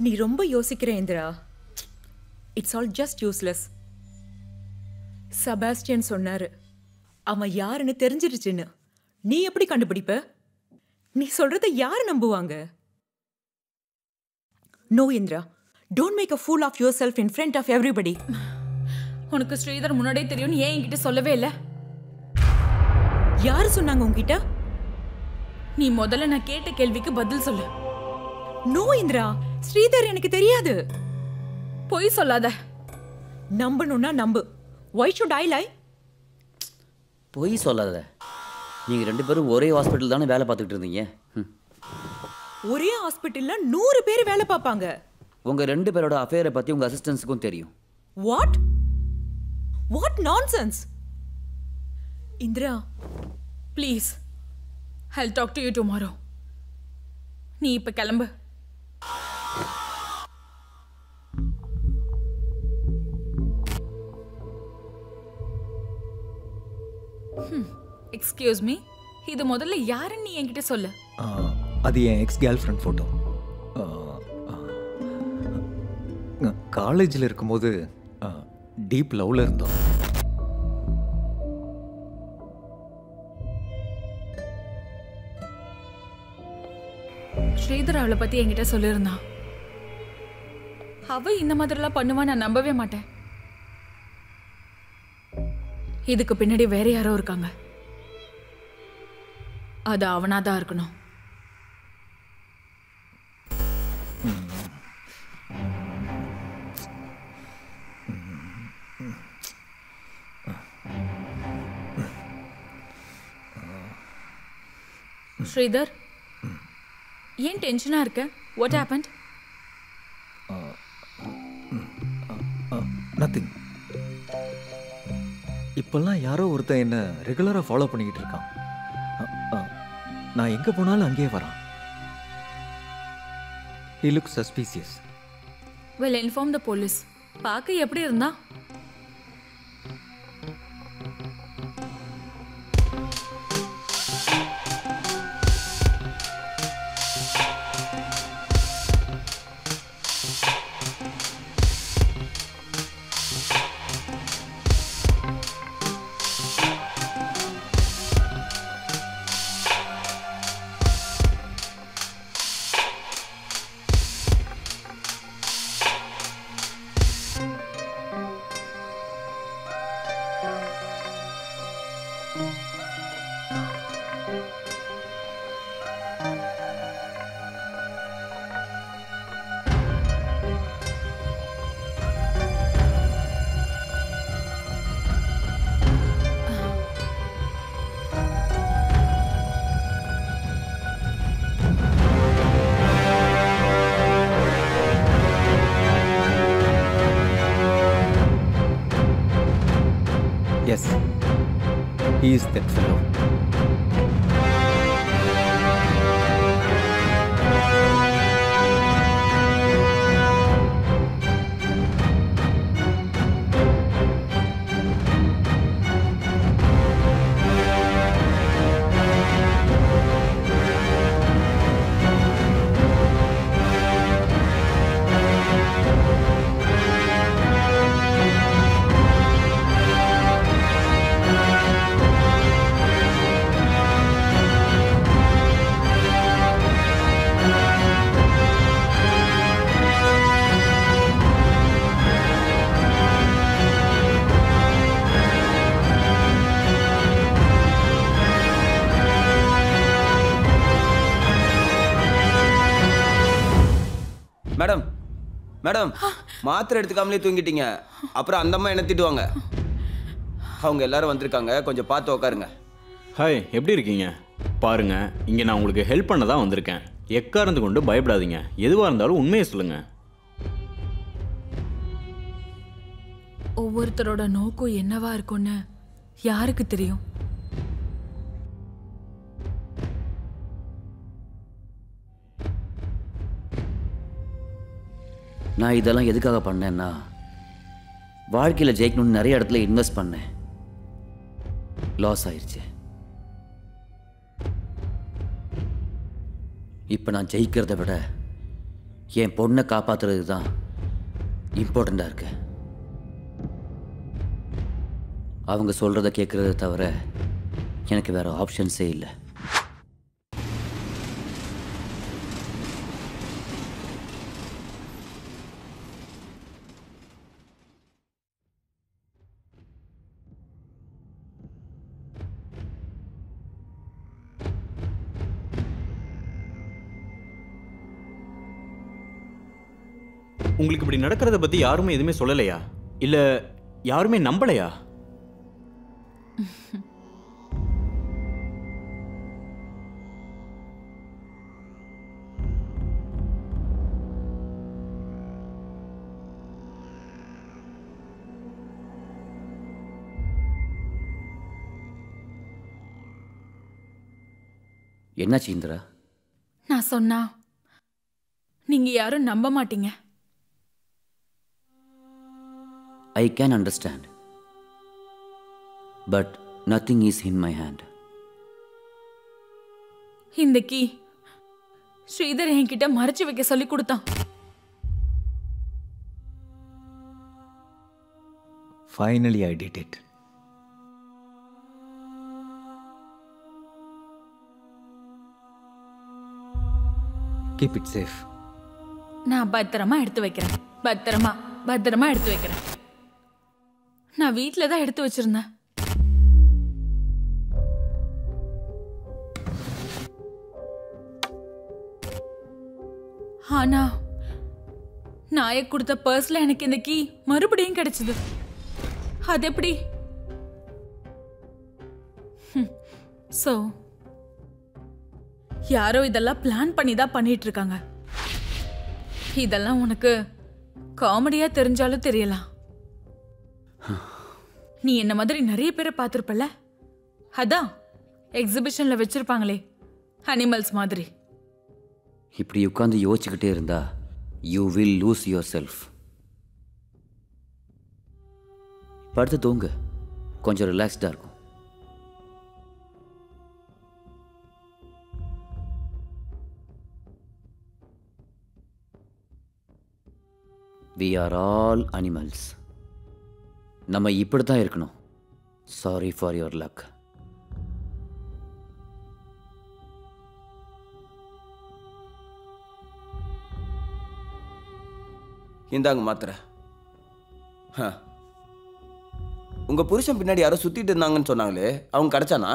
நீ ரொம்ப யோசிக்கிற Indira. It's all just useless. Sebastian சொன்னாரு, அவன் யாருன்னு தெரிஞ்சிருச்சுன்னு. நீ எப்படி கண்டுபிடிப்ப? நீ சொல்றத யாரு நம்புவாங்க? No Indira, don't make a fool of yourself in front of everybody. உனக்கு ஸ்ரீதர் முன்னாடியே தெரியும்னு ஏன் என்கிட்ட சொல்லவே இல்லை? யாரு சொன்னாங்க உன்கிட்ட? நீ முதல்ல நான் கேட்ட கேள்விக்கு பதில் சொல்லு. நோ இந்திரா, ஸ்ரீதர் எனக்கு தெரியாது. பொய் சொல்லாத. நம்பணும்னா நம்பு. Why should I lie? பொய் சொல்லாத. நீங்க ரெண்டு பேரும் ஒரே ஹாஸ்பிட்டல் தானே வேலை பார்த்துக்கிட்டு இருந்தீங்க. ஒரே ஹாஸ்பிட்டல்ல 100 பேர் வேலை பார்ப்பாங்க. உங்க ரெண்டு பேரோட அஃபேரை பத்தி உங்க அசிஸ்டன்ட்ஸ்க்கும் தெரியும். What? What nonsense? Indira, please, I'll talk to you tomorrow. நீ இப்ப கிளம்பு. எக்ஸ்கியூஸ் மீ, இது முதல்ல யாருன்னு நீ என்கிட்ட சொல்லு. அது N X girl friend photo. காலேஜில் இருக்கும்போது டீப் லவ்ல இருந்தோம். ஸ்ரீதர் அவளை பத்தி என்கிட்ட சொல்லியிருந்தான். அவ இந்த மாதிரிலாம் பண்ணுவா நான் நம்பவே மாட்டேன். இதுக்கு பின்னாடி வேற யாரோ இருக்காங்க. அது அவனாதான் இருக்கணும். ஸ்ரீதர், ஏன் டென்ஷனா இருக்க? What happened? நத்திங். இப்பெல்லாம் யாரோ ஒருத்தன் என்ன ரெகுலராக ஃபாலோ பண்ணிக்கிட்டு இருக்கான். நான் எங்கே போனாலும் அங்கேயே வரான். He looks suspicious. Well, inform the police. பார்க்க எப்படி இருந்தா? Yes, he is that fellow. Madam madam, மாத்திரை எடுத்துக்காமலே தூங்கிட்டீங்க. அப்புறம் அந்த அம்மா என்ன திட்டுவாங்க. அவங்க எல்லாரும் வந்திருக்காங்க, கொஞ்சம் பார்த்து உட்காருங்க. ஹாய், எப்படி இருக்கீங்க? பாருங்க, இங்கே நான் உங்களுக்கு ஹெல்ப் பண்ண தான் வந்திருக்கேன். எக்காரந்து கொண்டு பயப்படாதீங்க. எதுவாக இருந்தாலும் உண்மையை சொல்லுங்க. ஒவ்வொருத்தரோட நோக்கம் என்னவா இருக்கும்னு யாருக்கு தெரியும்? நான் இதெல்லாம் எதுக்காக பண்ணேன்னா, வாழ்க்கையில் ஜெயிக்கணும்னு நிறைய இடத்துல இன்வெஸ்ட் பண்ணேன். லாஸ் ஆயிடுச்சு. இப்போ நான் ஜெயிக்கிறத விட என் பொண்ணை காப்பாற்றுறது தான் இம்பார்ட்டண்ட்டாக இருக்கு. அவங்க சொல்கிறத கேட்குறத தவிர எனக்கு வேறு ஆப்ஷன்ஸே இல்லை. உங்களுக்கு இப்படி நடக்கிறத பற்றி யாருமே எதுவுமே சொல்லலையா? இல்லை யாருமே நம்பலையா? என்னாச்சு இந்திரா? நான் சொன்னா நீங்க யாரும் நம்ப மாட்டீங்க. I can understand. But nothing is in my hand. இந்த கீ ஸ்ரீதர் என்கிட்ட மறைச்சு வைக்க சொல்லி கொடுத்தான். Finally, I did it. Keep it safe. நான் பத்திரமா எடுத்து வைக்கிறேன். பத்திரமா எடுத்து வைக்கிறேன். நான் வீட்டில தான் எடுத்து வச்சிருந்தேன். ஆனா நாயை கொடுத்த பர்ஸ்ல எனக்கு இந்த கீ மறுபடியும் கிடைச்சது. அது எப்படி? சோ யாரோ இதெல்லாம் பிளான் பண்ணி தான் பண்ணிட்டு இருக்காங்க. இதெல்லாம் உனக்கு காமெடியா தெரிஞ்சாலும் தெரியலாம். நீ என்ன மாதிரி நிறைய பேரை பார்த்திருப்பல. அதான் எக்ஸிபிஷன்ல வச்சிருப்பாங்களே அனிமல்ஸ் மாதிரி. இப்படி உட்காந்து யோசிச்சுக்கிட்டே இருந்தா you will lose your self. படுத்து தூங்கு, கொஞ்சம் ரிலாக்ஸ்டாக இருக்கும். We are all animals. நம்ம இப்படி தான் இருக்கணும். Sorry for your luck. இந்தாங்க மாத்திரை. உங்க புருஷன் பின்னாடி யாரோ சுத்திட்டு இருந்தாங்கன்னு சொன்னாங்களே, அவங்க கிடைச்சானா?